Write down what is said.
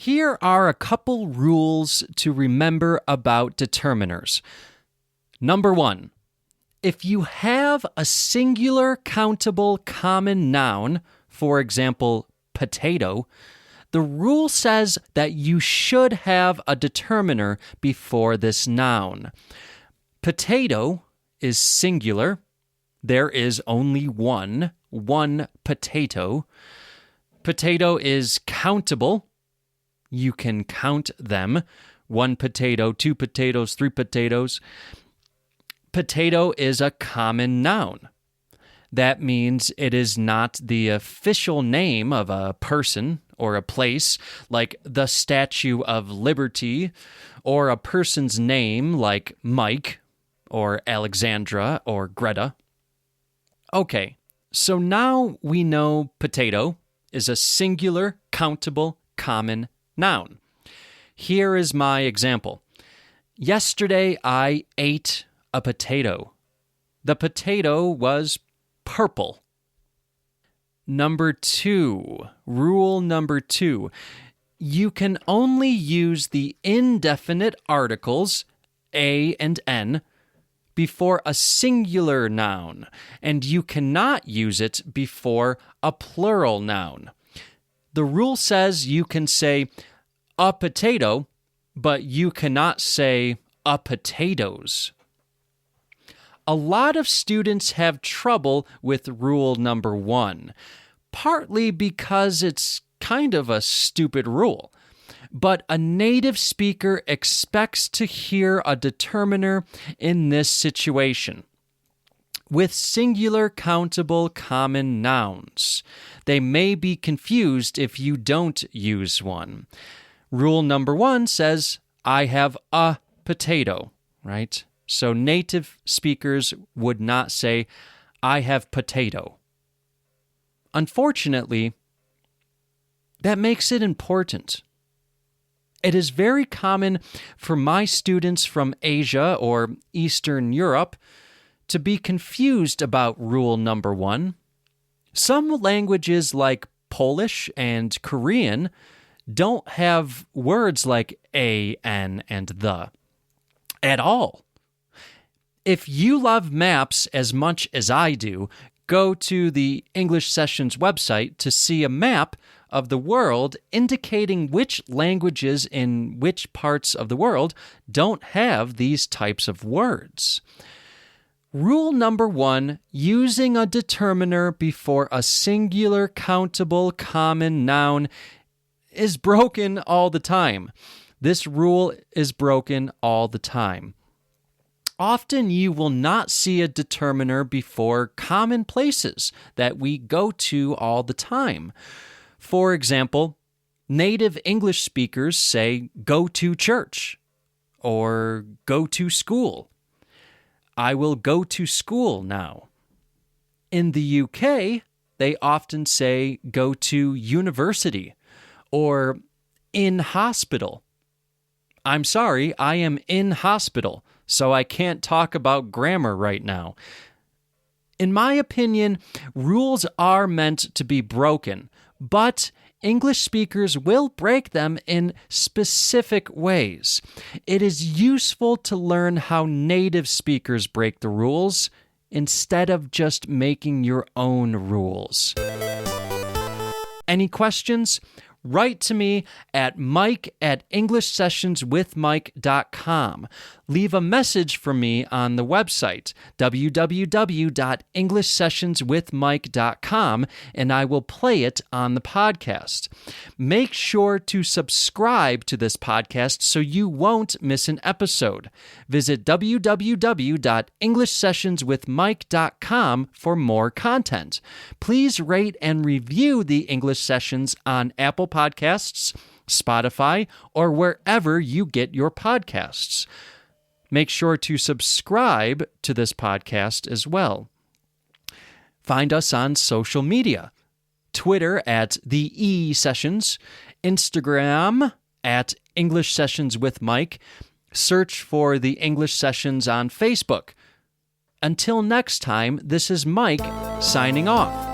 here are a couple rules to remember about determiners. Number 1, if you have a singular countable common noun, for example, potato, the rule says that you should have a determiner before this noun. Potato is singular. There is only one potato. Potato is countable. You can count them. 1 potato, 2 potatoes, 3 potatoes. Potato is a common noun. That means it is not the official name of a person or a place, like the Statue of Liberty, or a person's name like Mike or Alexandra or Greta. Okay, so now we know potato is a singular, countable, common noun. Here is my example. Yesterday I ate a potato. The potato was purple. Number 2, rule number 2. You can only use the indefinite articles, a and n, before a singular noun, and you cannot use it before a plural noun. The rule says you can say a potato, but you cannot say a potatoes. A lot of students have trouble with rule number 1, partly because it's kind of a stupid rule. But a native speaker expects to hear a determiner in this situation. With singular countable common nouns, they may be confused if you don't use one. Rule number 1 says, I have a potato, right? So native speakers would not say, I have potato. Unfortunately, that makes it important. It is very common for my students from Asia or Eastern Europe to be confused about rule number 1. Some languages like Polish and Korean don't have words like a, an, and the at all. If you love maps as much as I do, go to the English Sessions website to see a map of the world indicating which languages in which parts of the world don't have these types of words. Rule number 1, using a determiner before a singular countable common noun is broken all the time. This rule is broken all the time. Often you will not see a determiner before common places that we go to all the time. For example, native English speakers say, go to church or go to school. I will go to school now. In the UK, they often say, go to university or in hospital. I'm sorry, I am in hospital, so I can't talk about grammar right now. In my opinion, rules are meant to be broken, but English speakers will break them in specific ways. It is useful to learn how native speakers break the rules instead of just making your own rules. Any questions? Write to me at mike@englishsessionswithmike.com. Leave a message for me on the website, www.englishsessionswithmike.com, and I will play it on the podcast. Make sure to subscribe to this podcast so you won't miss an episode. Visit www.englishsessionswithmike.com for more content. Please rate and review the English Sessions on Apple Podcasts, Spotify, or wherever you get your podcasts. Make sure to subscribe to this podcast as well. Find us on social media. Twitter at The E Sessions, Instagram at English Sessions with Mike. Search for the English Sessions on Facebook. Until next time, this is Mike signing off.